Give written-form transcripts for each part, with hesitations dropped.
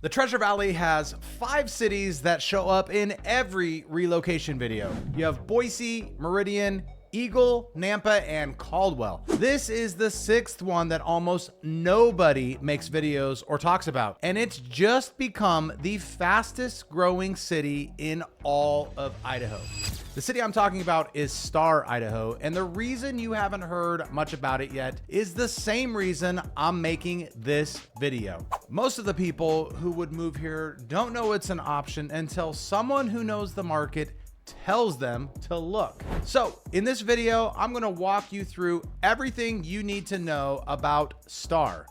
The Treasure Valley has 5 cities that show up in every relocation video. You have Boise, Meridian, Eagle, Nampa, and Caldwell. This is the 6th one that almost nobody makes videos or talks about, and it's just become the fastest growing city in all of Idaho. The city I'm talking about is Star, Idaho, and the reason you haven't heard much about it yet is the same reason I'm making this video. Most of the people who would move here don't know it's an option until someone who knows the market tells them to look. So in this video, I'm going to walk you through everything you need to know about Star,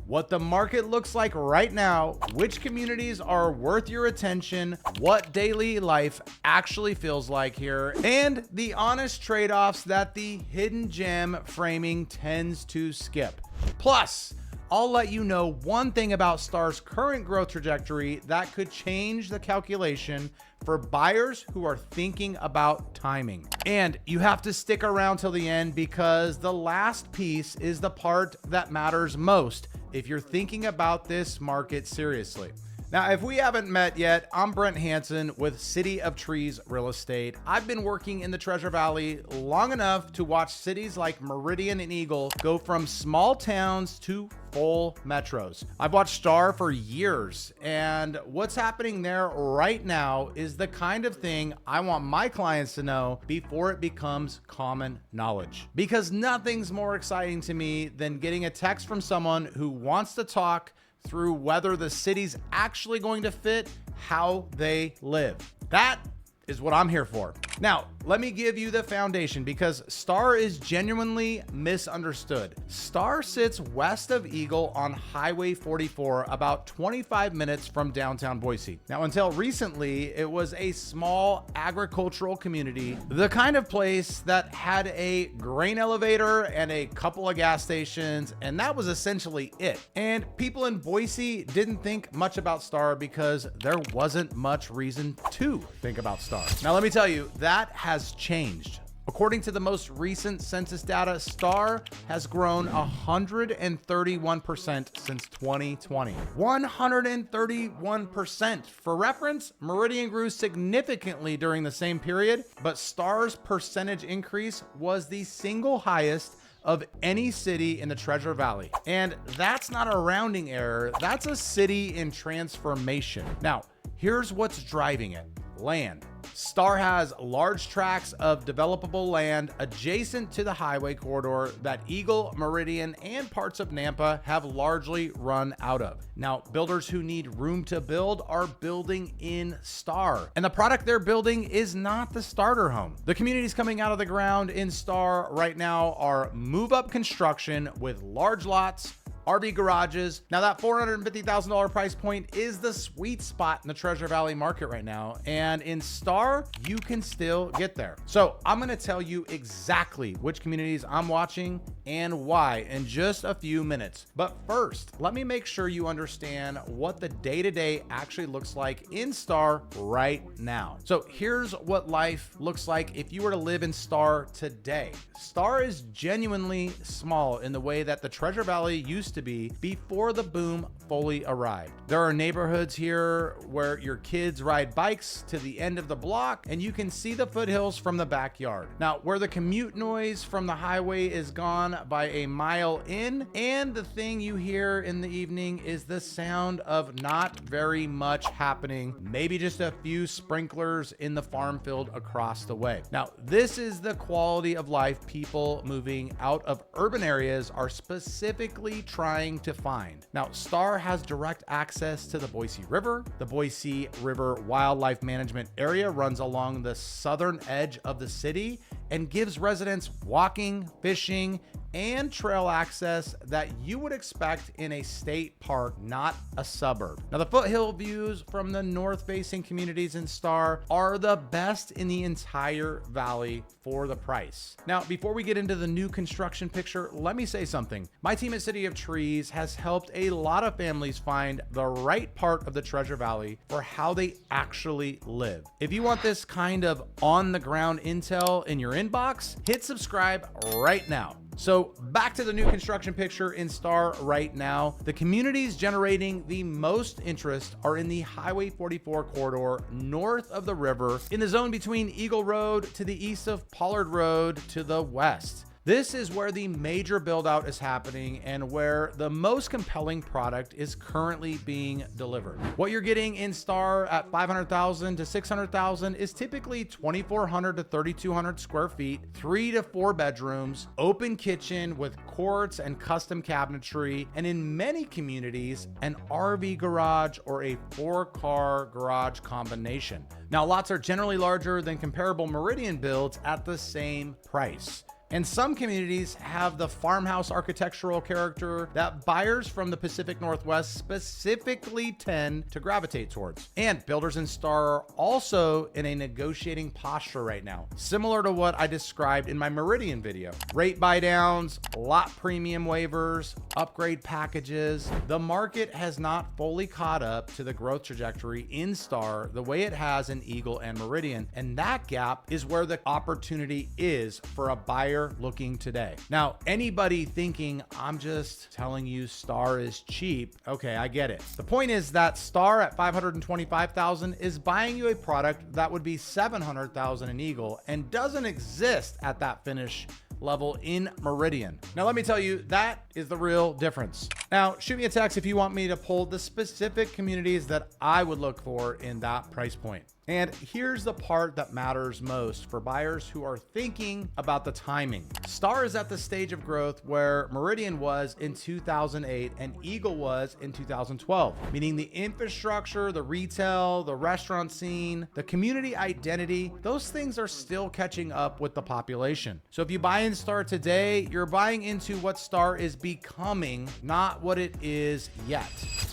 what the market looks like right now, which communities are worth your attention, what daily life actually feels like here, and the honest trade-offs that the hidden gem framing tends to skip. Plus, I'll let you know one thing about Star's current growth trajectory that could change the calculation for buyers who are thinking about timing. And you have to stick around till the end because the last piece is the part that matters most if you're thinking about this market seriously. Now, if we haven't met yet, I'm Brent Hansen with City of Trees Real Estate. I've been working in the Treasure Valley long enough to watch cities like Meridian and Eagle go from small towns to full metros. I've watched Star for years, and what's happening there right now is the kind of thing I want my clients to know before it becomes common knowledge. Because nothing's more exciting to me than getting a text from someone who wants to talk through whether the city's actually going to fit how they live. That is what I'm here for. Now, let me give you the foundation because Star is genuinely misunderstood. Star sits west of Eagle on Highway 44, about 25 minutes from downtown Boise. Now, until recently, it was a small agricultural community, the kind of place that had a grain elevator and a couple of gas stations, and that was essentially it. And people in Boise didn't think much about Star because there wasn't much reason to think about Star. Now, let me tell you, that has changed. According to the most recent census data, Star has grown 131% since 2020. 131%. For reference, Meridian grew significantly during the same period, but Star's percentage increase was the single highest of any city in the Treasure Valley. And that's not a rounding error, that's a city in transformation. Now, here's what's driving it: land. Star has large tracts of developable land adjacent to the highway corridor that Eagle, Meridian, and parts of Nampa have largely run out of. Now, builders who need room to build are building in Star, and the product they're building is not the starter home. The communities coming out of the ground in Star right now are move-up construction with large lots, RV garages. Now, that $450,000 price point is the sweet spot in the Treasure Valley market right now. And in Star, you can still get there. So I'm going to tell you exactly which communities I'm watching and why in just a few minutes. But first, let me make sure you understand what the day-to-day actually looks like in Star right now. So here's what life looks like if you were to live in Star today. Star is genuinely small in the way that the Treasure Valley used to be before the boom fully arrived. There are neighborhoods here where your kids ride bikes to the end of the block and you can see the foothills from the backyard. Now, where the commute noise from the highway is gone by a mile in, and the thing you hear in the evening is the sound of not very much happening, maybe just a few sprinklers in the farm field across the way. Now, this is the quality of life people moving out of urban areas are specifically trying to find. Now, Star has direct access to the Boise River. The Boise River Wildlife Management Area runs along the southern edge of the city and gives residents walking, fishing, and trail access that you would expect in a state park, not a suburb. Now, the foothill views from the north-facing communities in Star are the best in the entire valley for the price. Now, before we get into the new construction picture, let me say something. My team at City of Trees has helped a lot of families find the right part of the Treasure Valley for how they actually live. If you want this kind of on-the-ground intel in your inbox, hit subscribe right now. So back to the new construction picture in Star right now. The communities generating the most interest are in the Highway 44 corridor north of the river, in the zone between Eagle Road to the east of Pollard Road to the west. This is where the major build out is happening and where the most compelling product is currently being delivered. What you're getting in Star at 500,000 to 600,000 is typically 2,400 to 3,200 square feet, 3 to 4 bedrooms, open kitchen with quartz and custom cabinetry, and in many communities, an RV garage or a 4-car garage combination. Now, lots are generally larger than comparable Meridian builds at the same price. And some communities have the farmhouse architectural character that buyers from the Pacific Northwest specifically tend to gravitate towards. And builders in Star are also in a negotiating posture right now, similar to what I described in my Meridian video. Rate buy downs, lot premium waivers, upgrade packages. The market has not fully caught up to the growth trajectory in Star the way it has in Eagle and Meridian. And that gap is where the opportunity is for a buyer looking today. Now, anybody thinking I'm just telling you Star is cheap, okay, I get it. The point is that Star at 525,000 is buying you a product that would be 700,000 in Eagle and doesn't exist at that finish level in Meridian. Now, let me tell you, that is the real difference. Now, shoot me a text if you want me to pull the specific communities that I would look for in that price point. And here's the part that matters most for buyers who are thinking about the timing. Star is at the stage of growth where Meridian was in 2008 and Eagle was in 2012, meaning the infrastructure, the retail, the restaurant scene, the community identity, those things are still catching up with the population. So if you buy in Star today, you're buying into what Star is becoming, not what it is yet.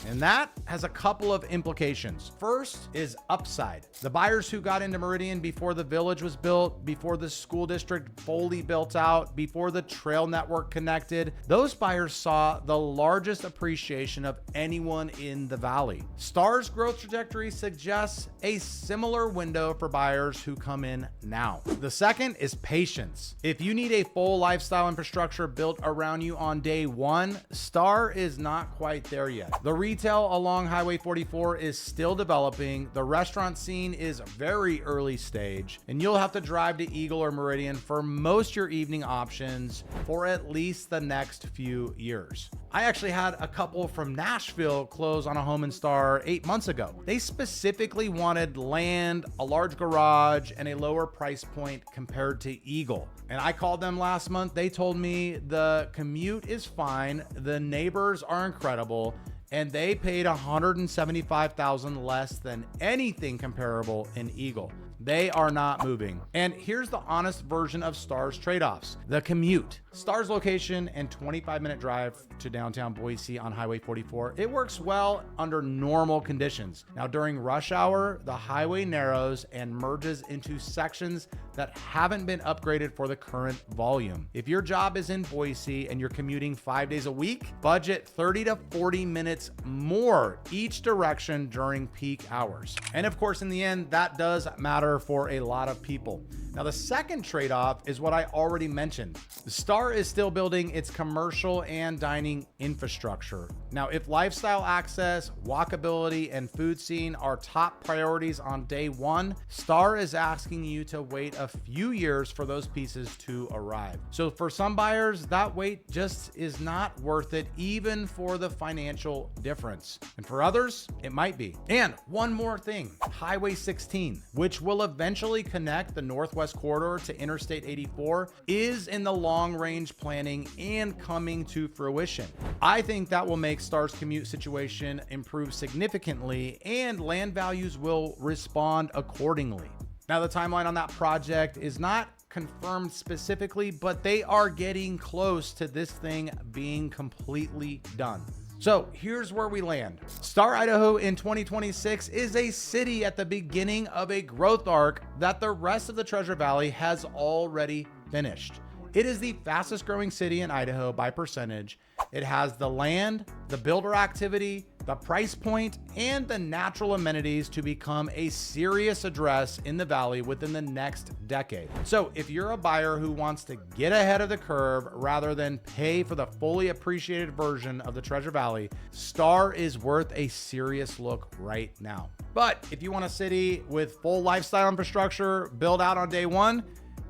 And that has a couple of implications. First is upside. The buyers who got into Meridian before the village was built, before the school district fully built out, before the trail network connected, those buyers saw the largest appreciation of anyone in the valley. Star's growth trajectory suggests a similar window for buyers who come in now. The second is patience. If you need a full lifestyle infrastructure built around you on day one, Star is not quite there yet. The retail along Highway 44 is still developing. The restaurant scene is very early stage, and you'll have to drive to Eagle or Meridian for most your evening options for at least the next few years. I actually had a couple from Nashville close on a home in Star 8 months ago. They specifically wanted land, a large garage, and a lower price point compared to Eagle. And I called them last month. They told me the commute is fine, the neighbors are incredible, and they paid $175,000 less than anything comparable in Eagle. They are not moving. And here's the honest version of Star's trade-offs. The commute. Star's location and 25-minute drive to downtown Boise on Highway 44, it works well under normal conditions. Now, during rush hour, the highway narrows and merges into sections that haven't been upgraded for the current volume. If your job is in Boise and you're commuting 5 days a week, budget 30 to 40 minutes more each direction during peak hours. And of course, in the end, that does matter for a lot of people. Now, the second trade-off is what I already mentioned. The Star is still building its commercial and dining infrastructure. Now, if lifestyle access, walkability, and food scene are top priorities on day one, Star is asking you to wait a few years for those pieces to arrive. So for some buyers, that wait just is not worth it, even for the financial difference. And for others, it might be. And one more thing, Highway 16, which will eventually connect the Northwest corridor to Interstate 84, is in the long-range planning and coming to fruition. I think that will make Star's commute situation improve significantly, and land values will respond accordingly. Now, the timeline on that project is not confirmed specifically, but they are getting close to this thing being completely done. So here's where we land. Star, Idaho in 2026 is a city at the beginning of a growth arc that the rest of the Treasure Valley has already finished. It is the fastest growing city in Idaho by percentage. It has the land, the builder activity, the price point, and the natural amenities to become a serious address in the valley within the next decade. So if you're a buyer who wants to get ahead of the curve rather than pay for the fully appreciated version of the Treasure Valley, Star is worth a serious look right now. But if you want a city with full lifestyle infrastructure built out on day one,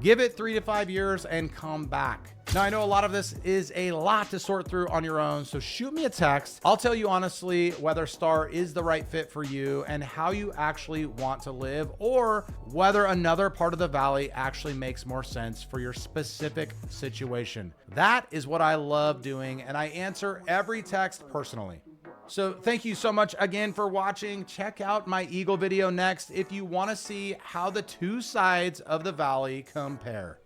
give it 3 to 5 years and come back. Now, I know a lot of this is a lot to sort through on your own, so shoot me a text. I'll tell you honestly whether Star is the right fit for you and how you actually want to live, or whether another part of the valley actually makes more sense for your specific situation. That is what I love doing, and I answer every text personally. So thank you so much again for watching. Check out my Eagle video next if you want to see how the two sides of the valley compare.